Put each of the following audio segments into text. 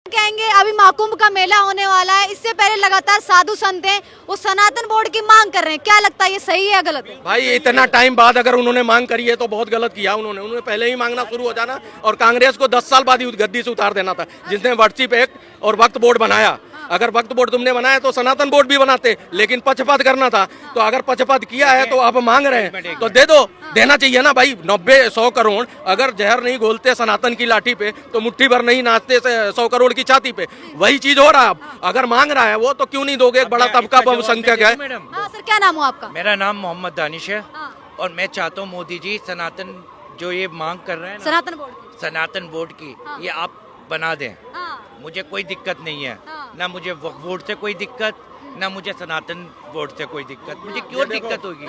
कहेंगे अभी महाकुंभ का मेला होने वाला है, इससे पहले लगातार साधु संत हैं वो सनातन बोर्ड की मांग कर रहे हैं, क्या लगता है ये सही है या गलत है? भाई इतना टाइम बाद अगर उन्होंने मांग करी है तो बहुत गलत किया उन्होंने पहले ही मांगना शुरू हो जाना और कांग्रेस को 10 साल बाद ही गद्दी से उतार देना था, जिसने व्हाट्सएप एक्ट और वक्त बोर्ड बनाया। अगर वक्त बोर्ड तुमने बनाया तो सनातन बोर्ड भी बनाते, लेकिन पक्षपात करना था। तो अगर पक्षपात किया है तो अब मांग रहे हैं तो दे दो, देना चाहिए ना भाई। 90-100 करोड़ अगर जहर नहीं घोलते सनातन की लाठी पे तो मुट्ठी भर नहीं नाचते 100 करोड़ की छाती पे। वही चीज हो रहा है। अब अगर मांग रहा है वो तो क्यों नहीं दोगे? एक बड़ा तबका बहुसंख्यक है। हाँ सर, क्या नाम हो आपका? मेरा नाम मोहम्मद दानिश है और मैं चाहता हूँ मोदी जी सनातन जो ये मांग कर रहे हैं ना, सनातन बोर्ड की ये आप बना दें। मुझे कोई दिक्कत नहीं है, ना मुझे वक्फ बोर्ड से कोई दिक्कत, ना मुझे सनातन बोर्ड से कोई दिक्कत। मुझे क्यों दिक्कत होगी?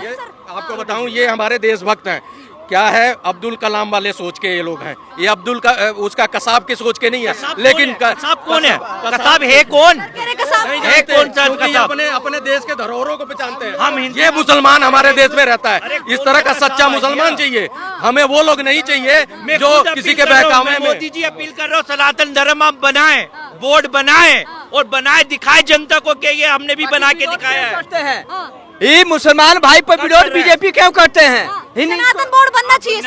आपको बताऊं, ये हमारे देशभक्त हैं। क्या है, अब्दुल कलाम वाले सोच के ये लोग हैं। ये अब्दुल का उसका कसाब की सोच के नहीं है। लेकिन कसाब कौन है? कसाब है कौन? है कौन सा? अपने देश के धरोहरों को पहचानते हैं हम। ये मुसलमान हमारे देश में रहता है। इस तरह का सच्चा मुसलमान चाहिए हमें, वो लोग नहीं चाहिए जो किसी के बहकावे में। मोदी जी अपील कर रहा हूँ, सनातन धर्म आप बनाएं, बोर्ड बनाएं और बनाए दिखाए जनता को कि ये हमने भी बना के दिखाया है। ये मुसलमान भाई पर विरोध बीजेपी क्यों करते हैं? सनातन बोर्ड बनना चाहिए।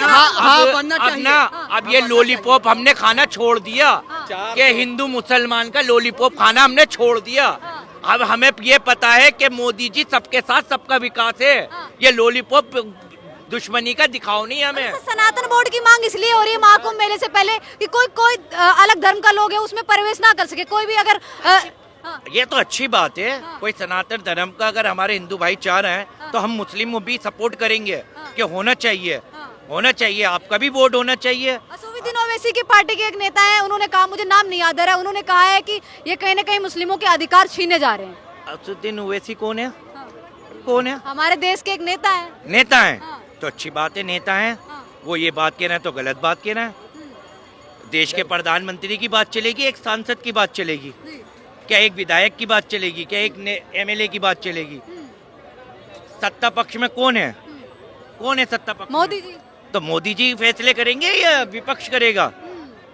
बनना चाहिए। अब ये लॉलीपॉप हमने खाना छोड़ दिया कि हिंदू मुसलमान का लॉलीपॉप खाना हमने छोड़ दिया। अब हमें ये पता है कि मोदी जी सबके साथ सबका विकास है। ये लॉलीपॉप दुश्मनी का दिखाओ नहीं हमें। सनातन बोर्ड की मांग इसलिए हो रही है महाकुंभ मेले से पहले कि कोई अलग धर्म का लोग है उसमें प्रवेश ना कर सके कोई भी। अगर ये तो अच्छी बात है। कोई सनातन धर्म का अगर हमारे हिंदू भाई चाह रहे हैं तो हम मुस्लिम को भी सपोर्ट करेंगे कि होना चाहिए। आपका भी वोट होना चाहिए। असुद्दीन ओवैसी की पार्टी के एक नेता है, उन्होंने कहा, मुझे नाम नहीं याद आ रहा है, उन्होंने कहा है कि ये कहीं न कहीं मुस्लिमों के अधिकार छीने जा रहे हैं। असुद्दीन ओवैसी कौन है? कौन है? हमारे देश के एक नेता है। नेता है तो अच्छी बात है, नेता है। वो ये बात कह रहे हैं तो गलत बात कह रहे हैं। देश के प्रधानमंत्री की बात चलेगी, एक सांसद की बात चलेगी क्या? एक विधायक की बात चलेगी क्या? एक एमएलए की बात चलेगी? सत्ता पक्ष में कौन है? कौन है सत्ता पक्ष? मोदी जी। तो मोदी जी फैसले करेंगे या विपक्ष करेगा?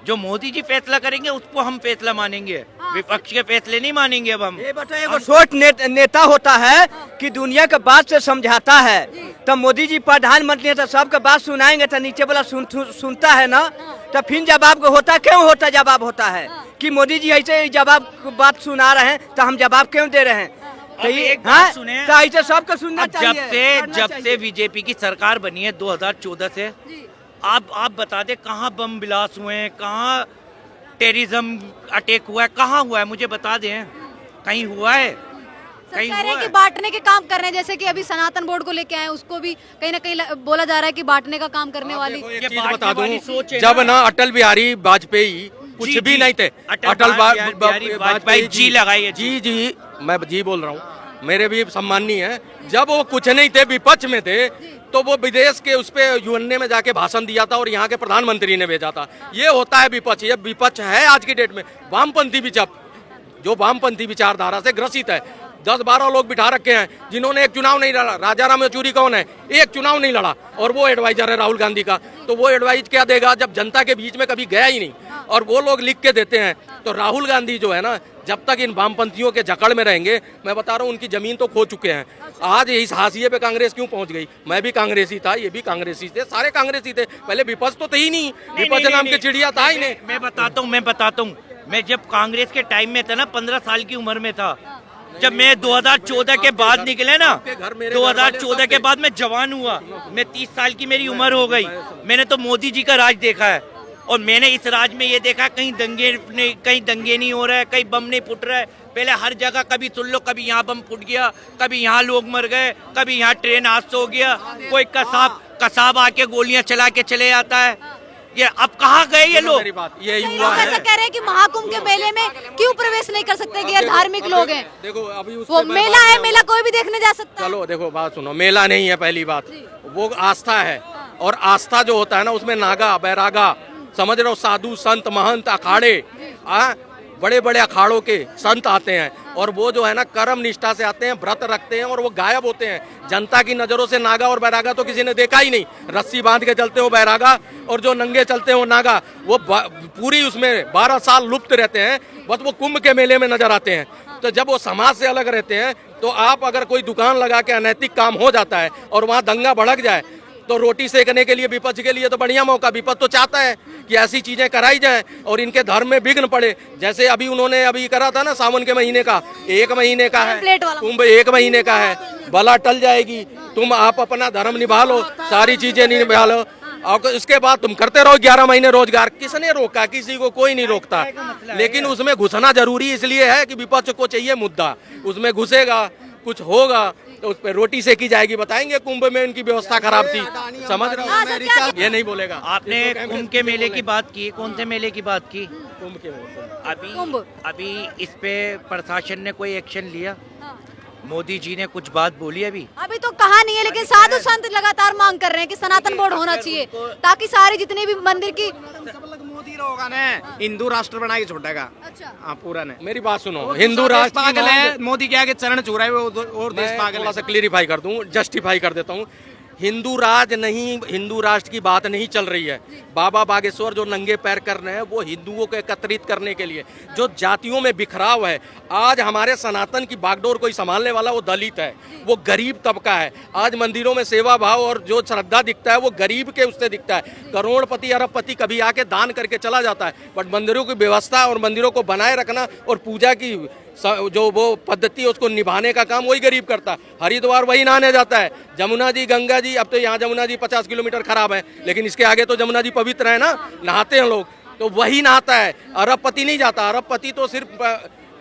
जो मोदी जी फैसला करेंगे उसको हम फैसला मानेंगे, विपक्ष के फैसले नहीं मानेंगे। अब हम ये बताइए, वो सोच नेता होता है कि दुनिया के बात से समझाता है। तो मोदी जी प्रधानमंत्री है तो सबके बात सुनाएंगे तो नीचे वाला सुनता है ना। तो फिर जवाब जवाब होता है कि मोदी जी ऐसे जवाब बात सुना रहे हैं तो हम जवाब क्यों दे रहे हैं? तो ये एक बात सुने, तो ऐसे सबको सुनना चाहिए। जब से बीजेपी की सरकार बनी है 2014 से, आप बता दे कहाँ बम विलास हुए हैं, कहाँ टेररिज्म अटैक हुआ है, कहाँ हुआ है? मुझे बता दें, कहीं हुआ है? कहीं कह रहे हैं कि बांटने के काम कर रहे हैं, जैसे कि अभी सनातन बोर्ड को लेके आए उसको भी कहीं ना कहीं बोला जा रहा है कि बांटने का काम करने वाली। एक चीज बता दूं, जब ना अटल बिहारी वाजपेयी कुछ भी नहीं थे, अटल वाजपेयी जी लगाइए, जी मैं जी बोल रहा हूँ, मेरे भी सम्माननीय है। जब वो कुछ नहीं थे, विपक्ष में थे, तो वो विदेश के उस पे यूएनए में जाके भाषण दिया था और यहाँ के प्रधानमंत्री ने भेजा था। ये होता है विपक्ष। ये विपक्ष है आज की डेट में वामपंथी जो वामपंथी विचारधारा से ग्रसित है। 10-12 लोग बिठा रखे हैं जिन्होंने एक चुनाव नहीं लड़ा। राजा राम येचुरी कौन है? एक चुनाव नहीं लड़ा और वो एडवाइजर है राहुल गांधी का। तो वो एडवाइज क्या देगा जब जनता के बीच में कभी गया ही नहीं, और वो लोग लिख के देते हैं। तो राहुल गांधी जो है ना, जब तक इन वामपंथियों के जकड़ में रहेंगे, मैं बता रहा हूँ उनकी जमीन तो खो चुके हैं। आज इस हाशिए पे कांग्रेस क्यों पहुंच गई? मैं भी कांग्रेसी था, ये भी कांग्रेसी थे, सारे कांग्रेसी थे। पहले विपक्ष तो थे ही नहीं, विपक्ष नाम की चिड़िया था ही नहीं। मैं बताता हूँ, मैं जब कांग्रेस के टाइम में था ना, 15 साल की उम्र में था, जब मैं 2014 के बाद निकले ना, 2014 के बाद मैं जवान हुआ, मैं 30 साल की मेरी उम्र हो गई। मैंने तो मोदी जी का राज देखा है और मैंने इस राज में ये देखा कहीं दंगे नहीं हो रहा है, कहीं बम नहीं फुट रहा है। पहले हर जगह कभी सुन लो, कभी यहाँ बम फुट गया, कभी यहाँ लोग मर गए, कभी यहाँ ट्रेन हादसा हो गया, कोई कसाब आके गोलियां चला के चले जाता है। ये अब कहाँ गए ये लोग? ये युवा ऐसा कह रहे हैं कि महाकुंभ के मेले में क्यों प्रवेश नहीं कर सकते? गैर धार्मिक लोग हैं। देखो अभी वो मेला है, मेला कोई भी देखने जा सकता है। चलो देखो, बात सुनो, मेला नहीं है पहली बात, वो आस्था है। और आस्था जो होता है ना, उसमें नागा बैरागा, समझ रहे हो, साधु संत महंत अखाड़े, बड़े बड़े अखाड़ों के संत आते हैं और वो जो है ना कर्म निष्ठा से आते हैं, व्रत रखते हैं और वो गायब होते हैं। जनता की नज़रों से नागा और बैरागा तो किसी ने देखा ही नहीं। रस्सी बांध के चलते हो बैरागा और जो नंगे चलते हो नागा, वो पूरी उसमें 12 साल लुप्त रहते हैं, बस वो कुंभ के मेले में नजर आते हैं। तो जब वो समाज से अलग रहते हैं तो आप अगर कोई दुकान लगा के अनैतिक काम हो जाता है और वहाँ दंगा भड़क जाए तो रोटी सेकने के लिए विपक्ष के लिए तो बढ़िया मौका। विपक्ष तो चाहता है कि ऐसी चीजें कराई जाएं और इनके धर्म में विघ्न पड़े। जैसे अभी उन्होंने अभी करा था ना, सावन के महीने का, 1 महीने का है कुंभ, 1 महीने का है, बला टल जाएगी। तुम आप अपना धर्म निभा लो, सारी चीजें निभा लो और उसके बाद तुम करते रहो 11 महीने रोजगार। किसने रोका? किसी को कोई नहीं रोकता, लेकिन उसमें घुसना जरूरी इसलिए है कि विपक्ष को चाहिए मुद्दा। उसमें घुसेगा, कुछ होगा तो उस पर रोटी सेकी जाएगी। बताएंगे कुंभ में उनकी व्यवस्था खराब थी, समझ रहे हो? ये नहीं बोलेगा। आपने कुंभ के मेले की बात की, कौन से मेले की बात की? कुंभ के अभी इस पे प्रशासन ने कोई एक्शन लिया? मोदी जी ने कुछ बात बोली अभी तो कहा नहीं है, लेकिन साधु संत लगातार मांग कर रहे हैं कि सनातन बोर्ड होना चाहिए ताकि सारी जितने भी मंदिर की मोदी होगा ना हिंदू राष्ट्र बना के छोड़ेगा। अच्छा, हाँ पूरा ने। मेरी बात सुनो, हिंदू राष्ट्र पागल है, मोदी क्या के चरण छू रहा है वो, और देश पागल है। थोड़ा सा क्लियरिफाई कर दूं, जस्टिफाई कर देता हूं। हिंदू राज नहीं, हिंदू राष्ट्र की बात नहीं चल रही है। बाबा बागेश्वर जो नंगे पैर कर रहे हैं वो हिंदुओं को एकत्रित करने के लिए। जो जातियों में बिखराव है, आज हमारे सनातन की बागडोर कोई संभालने वाला वो दलित है, वो गरीब तबका है। आज मंदिरों में सेवा भाव और जो श्रद्धा दिखता है वो गरीब के उससे दिखता है। करोड़पति अरबपति कभी आके दान करके चला जाता है, बट मंदिरों की व्यवस्था और मंदिरों को बनाए रखना और पूजा की जो वो पद्धति है उसको निभाने का काम वही गरीब करता है। हरिद्वार वही नहाने जाता है, जमुना जी, गंगा जी। अब तो यहाँ जमुना जी 50 किलोमीटर खराब है, लेकिन इसके आगे तो जमुना जी पवित्र है ना, नहाते हैं लोग, तो वही नहाता है। अरबपति नहीं जाता, अरबपति तो सिर्फ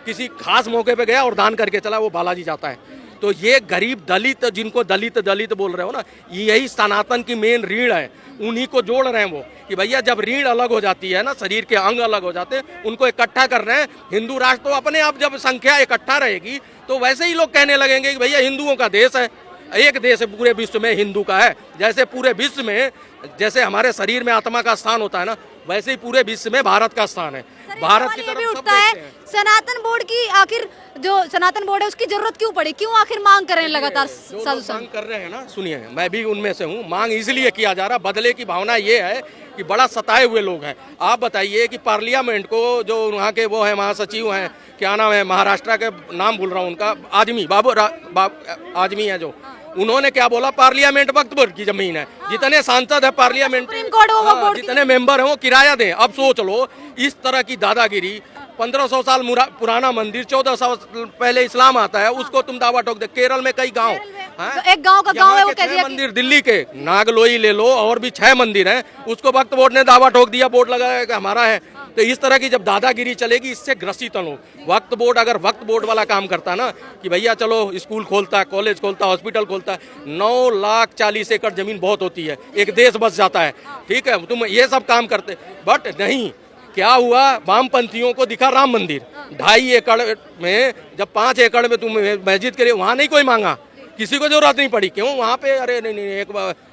किसी खास मौके पे गया और दान करके चला, वो बालाजी जाता है। तो ये गरीब दलित, जिनको दलित दलित बोल रहे हो ना, यही सनातन की मेन रीढ़ है, उन्हीं को जोड़ रहे हैं वो कि भैया जब रीढ़ अलग हो जाती है ना, शरीर के अंग अलग हो जाते हैं, उनको इकट्ठा कर रहे हैं। हिंदू राष्ट्र तो अपने आप जब संख्या इकट्ठा रहेगी तो वैसे ही लोग कहने लगेंगे कि भैया हिंदुओं का देश है, एक देश है पूरे विश्व में हिंदू का है। जैसे पूरे विश्व में, जैसे हमारे शरीर में आत्मा का स्थान होता है ना, वैसे ही पूरे विश्व में भारत का स्थान है। भारत की तरफ भी सब उठता है, देखते हैं। सनातन बोर्ड की आखिर जो सनातन बोर्ड है उसकी जरूरत क्यों पड़ी? क्यों आखिर मांग कर रहे हैं लगातार जो साधु लोग संत? मांग कर रहे हैं ना, सुनिए, मैं भी उनमें से हूँ। मांग इसलिए किया जा रहा, बदले की भावना ये है कि बड़ा सताए हुए लोग हैं। आप बताइए कि पार्लियामेंट को जो वहाँ के वो है महासचिव हैं, क्या नाम है, महाराष्ट्र के नाम भूल रहा हूँ उनका, आजमी आजमी है जो, उन्होंने क्या बोला, पार्लियामेंट वक्त भर की जमीन है, जितने सांसद है पार्लियामेंट, सुप्रीम कोर्ट वो वक्फ बोर्ड की जितने मेंबर हैं वो किराया दें। अब सोच लो, इस तरह की दादागिरी। 1500 साल पुराना मंदिर, 1400 पहले इस्लाम आता है, उसको तुम दावा ठोक दे। केरल में कई गांव, एक गांव का गांव है वो कह दिया कि मंदिर, दिल्ली के नागलोई ले लो, और भी 6 मंदिर हैं, उसको वक्फ बोर्ड ने दावा ठोक दिया, बोर्ड लगाया कि हमारा है। तो इस तरह की जब दादागिरी चलेगी, इससे ग्रसित लोग। वक्फ बोर्ड अगर वक्फ बोर्ड वाला काम करता ना कि भैया चलो स्कूल खोलता है, कॉलेज खोलता है, हॉस्पिटल खोलता है, 9,40,000 एकड़ जमीन बहुत होती है, एक देश बस जाता है, ठीक है, तुम ये सब काम करते, बट नहीं। क्या हुआ, वामपंथियों को दिखा राम मंदिर 2.5 एकड़ में, जब 5 एकड़ में तुम मस्जिद के लिए, वहाँ नहीं कोई मांगा, किसी को जरूरत नहीं पड़ी। क्यों? वहाँ पे अरे नहीं, एक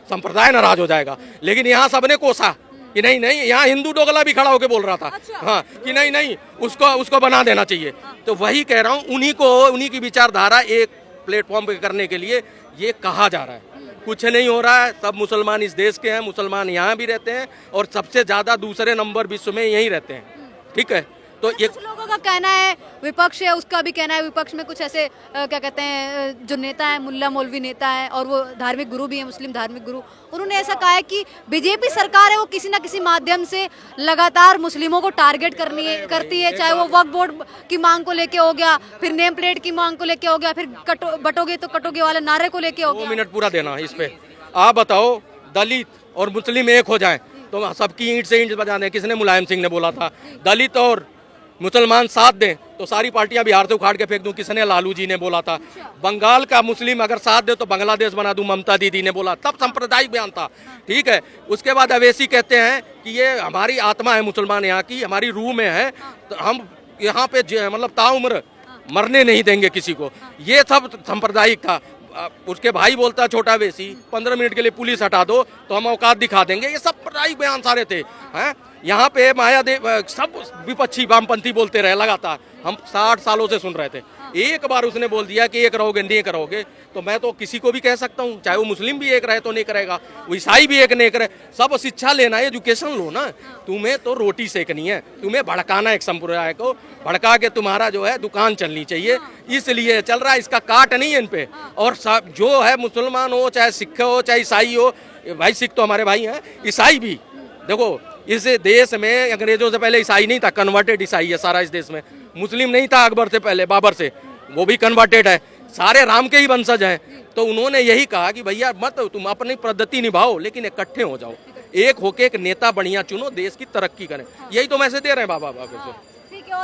संप्रदाय नाराज हो जाएगा। लेकिन यहाँ सबने कोसा कि नहीं, यहाँ हिंदू डोगला भी खड़ा होकर बोल रहा था, हाँ, कि नहीं उसको बना देना चाहिए। तो वही कह रहा हूँ, उन्हीं की विचारधारा एक प्लेटफॉर्म पे करने के लिए ये कहा जा रहा है। कुछ नहीं हो रहा है, सब मुसलमान इस देश के हैं, मुसलमान यहाँ भी रहते हैं और सबसे ज्यादा दूसरे नंबर विश्व में यहीं रहते हैं, ठीक है। तो ये कुछ लोगों का कहना है, विपक्ष है उसका भी कहना है, विपक्ष में कुछ ऐसे क्या कहते हैं जो नेता है, मुल्ला मौलवी नेता है और वो धार्मिक गुरु भी है, मुस्लिम धार्मिक गुरु, उन्होंने ऐसा कहा है कि बीजेपी सरकार है वो किसी ना किसी माध्यम से लगातार मुस्लिमों को टारगेट करती है, चाहे वो वक्फ बोर्ड की मांग को लेके हो गया, फिर नेम प्लेट की मांग को लेके हो गया, फिर बटोगे तो कटोगे वाले नारे को लेके हो गया। 2 मिनट पूरा देना इस पे। आप बताओ, दलित और मुस्लिम एक हो जाए तो सबकी ईंट से ईंट बजा दें। किसने? मुलायम सिंह ने बोला था। दलित और मुसलमान साथ दें तो सारी पार्टियां बिहार से उखाड़ के फेंक दूं। किसने? लालू जी ने बोला था। बंगाल का मुस्लिम अगर साथ दे तो बांग्लादेश बना दूं, ममता दीदी ने बोला, तब सांप्रदायिक बयान था, ठीक है। उसके बाद अवैसी कहते हैं कि ये हमारी आत्मा है, मुसलमान यहाँ की, हमारी रूह में है, तो हम यहाँ पे मतलब ताउम्र मरने नहीं देंगे किसी को। ये सब सांप्रदायिक था। उसके भाई बोलता है छोटा वेसी, 15 मिनट के लिए पुलिस हटा दो तो हम औकात दिखा देंगे। ये सब सांप्रदायिक बयान सारे थे, हैं। यहाँ पे मायादेव सब विपक्षी वामपंथी बोलते रहे लगातार, हम 60 सालों से सुन रहे थे। एक बार उसने बोल दिया कि एक रहोगे नहीं करोगे, तो मैं तो किसी को भी कह सकता हूँ, चाहे वो मुस्लिम भी एक रहे तो नहीं करेगा, वो ईसाई भी एक नहीं करे। सब शिक्षा लेना है, एजुकेशन लो ना। तुम्हें तो रोटी सेकनी है, तुम्हें भड़काना एक संप्रदाय को, भड़का के तुम्हारा जो है दुकान चलनी चाहिए, इसलिए चल रहा है। इसका काट नहीं है इन पे। और सब जो है मुसलमान हो, चाहे सिख हो, चाहे ईसाई हो, भाई सिख तो हमारे भाई हैं, ईसाई भी देखो इस देश में अंग्रेजों से पहले ईसाई नहीं था, कन्वर्टेड ईसाई है सारा इस देश में। मुस्लिम नहीं था अकबर से पहले, बाबर से, वो भी कन्वर्टेड है, सारे राम के ही वंशज हैं। तो उन्होंने यही कहा कि भैया मत तुम अपनी पद्धति निभाओ, लेकिन इकट्ठे हो जाओ, एक होके एक नेता बढ़िया चुनो, देश की तरक्की करें। यही तो मैसेज दे रहे हैं बाबा बाबा से।